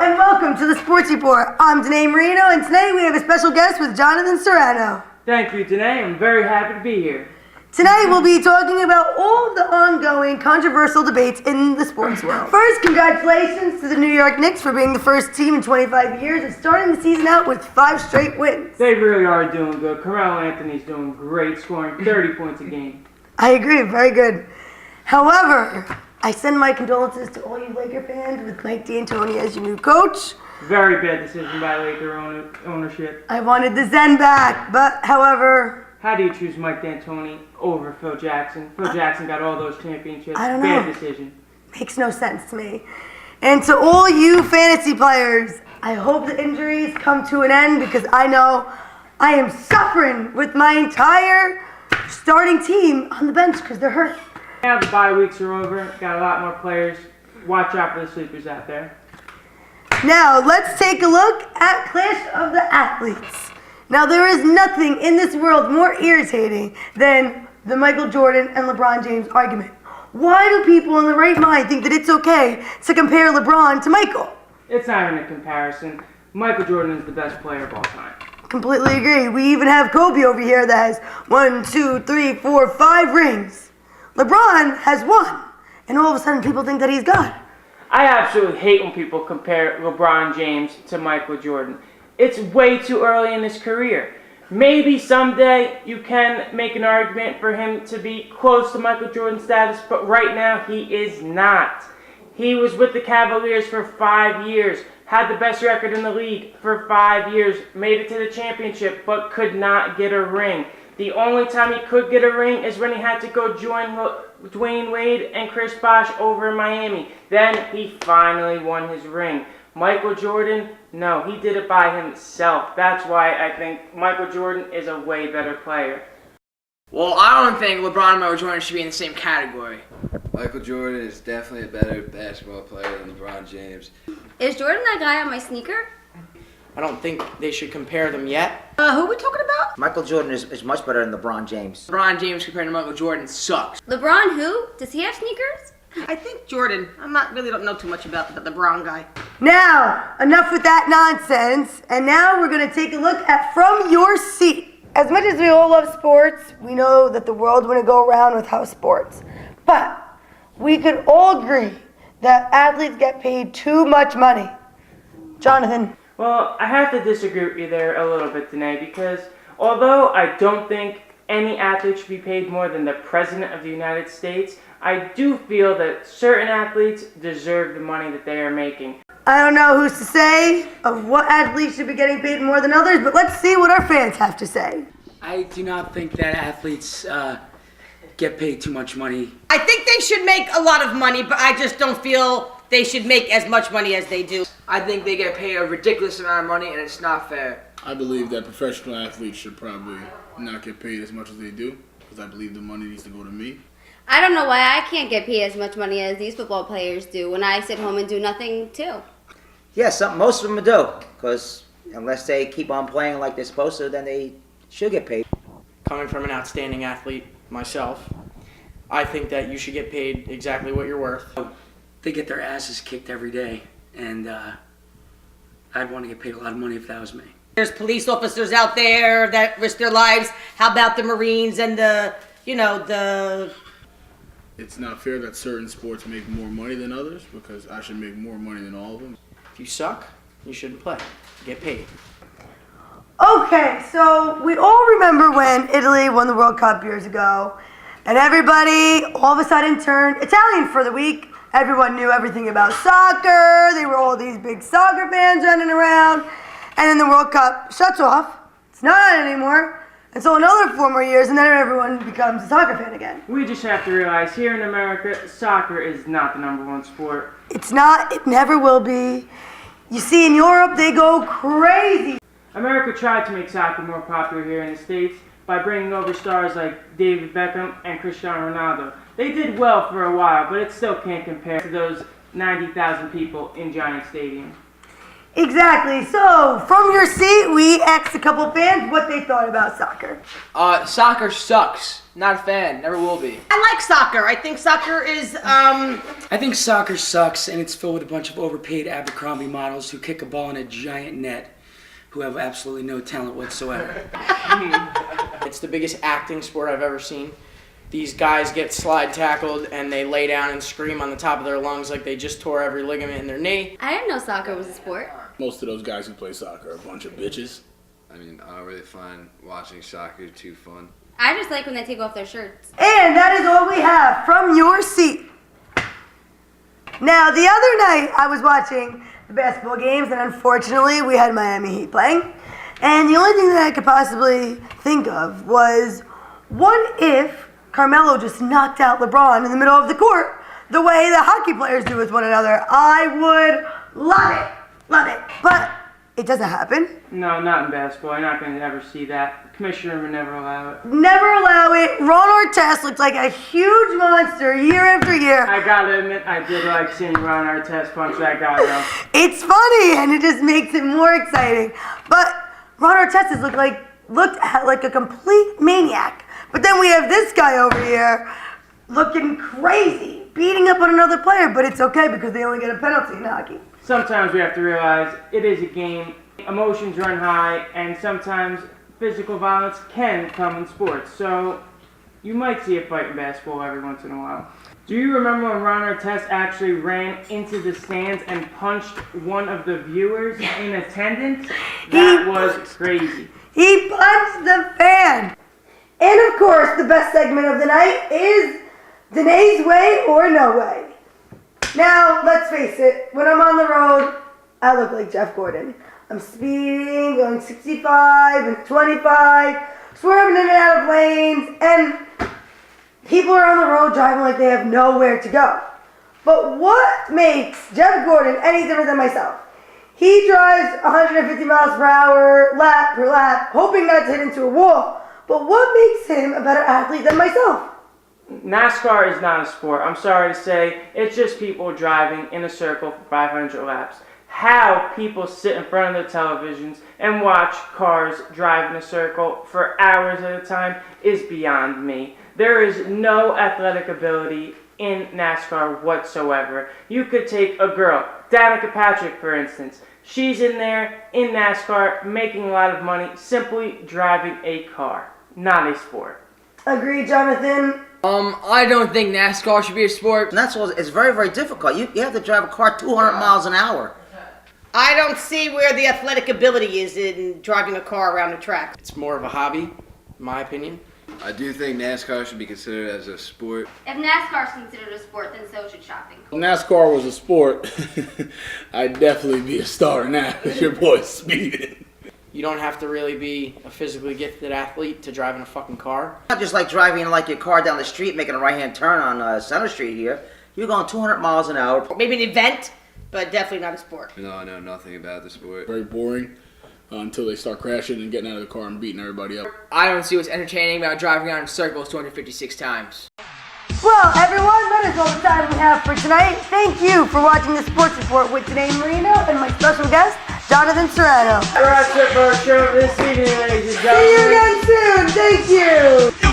and welcome to the Sports Report. I'm Danae Marino, and today we have a special guest with Jonathan Serrano. Thank you, Danae. I'm very happy to be here. Tonight we'll be talking about all of the ongoing controversial debates in the sports world. First, congratulations to the New York Knicks for being the first team in 25 years and starting the season out with 5 straight wins. They really are doing good. Carmelo Anthony's doing great, scoring 30 points a game. I agree, very good. However, I send my condolences to all you Laker fans with Mike D'Antoni as your new coach. Very bad decision by Laker ownership. I wanted the Zen back, but however... How do you choose Mike D'Antoni over Phil Jackson? Phil Jackson got all those championships. I don't know. Bad decision. Makes no sense to me. And to all you fantasy players, I hope the injuries come to an end because I know I am suffering with my entire starting team on the bench because they're hurt. Now the bye weeks are over. Got a lot more players. Watch out for the sleepers out there. Now let's take a look at Clash of the Athletes. Now, there is nothing in this world more irritating than the Michael Jordan and LeBron James argument. Why do people in the right mind think that it's okay to compare LeBron to Michael? It's not even a comparison. Michael Jordan is the best player of all time. Completely agree. We even have Kobe over here that has 1, 2, 3, 4, 5 rings. LeBron has 1, and all of a sudden people think that he's God. I absolutely hate when people compare LeBron James to Michael Jordan. It's way too early in his career. Maybe someday you can make an argument for him to be close to Michael Jordan's status, but right now he is not. He was with the Cavaliers for 5 years, had the best record in the league for 5 years, made it to the championship, but could not get a ring. The only time he could get a ring is when he had to go join Dwayne Wade and Chris Bosh over in Miami. Then he finally won his ring. Michael Jordan, no, he did it by himself. That's why I think Michael Jordan is a way better player. Well, I don't think LeBron and Michael Jordan should be in the same category. Michael Jordan is definitely a better basketball player than LeBron James. Is Jordan that guy on my sneaker? I don't think they should compare them yet. Who are we talking about? Michael Jordan is much better than LeBron James. LeBron James compared to Michael Jordan sucks. LeBron who? Does he have sneakers? I think Jordan. Don't know too much about the Brown guy. Now, enough with that nonsense, and now we're going to take a look at From Your Seat. As much as we all love sports, we know that the world wouldn't go around without sports. But we could all agree that athletes get paid too much money. Jonathan. Well, I have to disagree with you there a little bit, Danae, because although I don't think any athlete should be paid more than the President of the United States, I do feel that certain athletes deserve the money that they are making. I don't know who's to say of what athletes should be getting paid more than others, but let's see what our fans have to say. I do not think that athletes get paid too much money. I think they should make a lot of money, but I just don't feel they should make as much money as they do. I think they get paid a ridiculous amount of money and it's not fair. I believe that professional athletes should probably not get paid as much as they do because I believe the money needs to go to me. I don't know why I can't get paid as much money as these football players do when I sit home and do nothing too. Yes, most of them do, because unless they keep on playing like they're supposed to, then they should get paid. Coming from an outstanding athlete myself, I think that you should get paid exactly what you're worth. They get their asses kicked every day, and I'd want to get paid a lot of money if that was me. There's police officers out there that risk their lives. How about the Marines and the It's not fair that certain sports make more money than others because I should make more money than all of them. If you suck, you shouldn't play. Get paid. Okay, so we all remember when Italy won the World Cup years ago, and everybody all of a sudden turned Italian for the week. Everyone knew everything about soccer. They were all these big soccer fans running around, and then the World Cup shuts off. It's not on anymore. And so another 4 more years, and then everyone becomes a soccer fan again. We just have to realize here in America, soccer is not the #1 sport. It's not, it never will be. You see, in Europe, they go crazy. America tried to make soccer more popular here in the States by bringing over stars like David Beckham and Cristiano Ronaldo. They did well for a while, but it still can't compare to those 90,000 people in Giant Stadium. Exactly. So, from your seat, we asked a couple fans what they thought about soccer. Soccer sucks. Not a fan. Never will be. I like soccer. I think soccer is, I think soccer sucks, and it's filled with a bunch of overpaid Abercrombie models who kick a ball in a giant net who have absolutely no talent whatsoever. It's the biggest acting sport I've ever seen. These guys get slide tackled and they lay down and scream on the top of their lungs like they just tore every ligament in their knee. I didn't know soccer was a sport. Most of those guys who play soccer are a bunch of bitches. I mean, I don't really find watching soccer too fun. I just like when they take off their shirts. And that is all we have from your seat. Now, the other night I was watching the basketball games, and unfortunately we had Miami Heat playing. And the only thing that I could possibly think of was, what if Carmelo just knocked out LeBron in the middle of the court the way the hockey players do with one another? I would love it. Love it. But it doesn't happen. No, not in basketball. You're not going to ever see that. The commissioner would never allow it. Never allow it. Ron Artest looks like a huge monster year after year. I gotta admit, I did like seeing Ron Artest punch that guy though. It's funny, and it just makes it more exciting. But Ron Artest has looked like a complete maniac. But then we have this guy over here looking crazy, beating up on another player. But it's okay because they only get a penalty in hockey. Sometimes we have to realize it is a game, emotions run high, and sometimes physical violence can come in sports. So you might see a fight in basketball every once in a while. Do you remember when Ron Artest actually ran into the stands and punched one of the viewers in attendance? That was crazy. He punched the fan. And of course, the best segment of the night is Danae's Way or No Way. Now, let's face it, when I'm on the road, I look like Jeff Gordon. I'm speeding, going 65 and 25, swerving in and out of lanes, and people are on the road driving like they have nowhere to go. But what makes Jeff Gordon any different than myself? He drives 150 miles per hour, lap per lap, hoping not to hit into a wall. But what makes him a better athlete than myself? NASCAR is not a sport. I'm sorry to say, it's just people driving in a circle for 500 laps. How people sit in front of their televisions and watch cars drive in a circle for hours at a time is beyond me. There is no athletic ability in NASCAR whatsoever. You could take a girl, Danica Patrick for instance. She's in there in NASCAR making a lot of money simply driving a car, not a sport. Agreed, Jonathan. I don't think NASCAR should be a sport. And that's what, it's very, very difficult. You have to drive a car 200 miles an hour. I don't see where the athletic ability is in driving a car around the track. It's more of a hobby, in my opinion. I do think NASCAR should be considered as a sport. If NASCAR is considered a sport, then so should shopping. If NASCAR was a sport, I'd definitely be a star now because your boy's speeding. You don't have to really be a physically gifted athlete to drive in a fucking car. Not just like driving like your car down the street, making a right-hand turn on Center Street here. You're going 200 miles an hour. Maybe an event, but definitely not a sport. No, I know nothing about the sport. Very boring until they start crashing and getting out of the car and beating everybody up. I don't see what's entertaining about driving around in circles 256 times. Well, everyone, that is all the time we have for tonight. Thank you for watching the Sports Report with Danae Marino and my special guest, Jonathan Serrano. That's it for our show this evening, ladies and See you gentlemen. again soon. Thank you.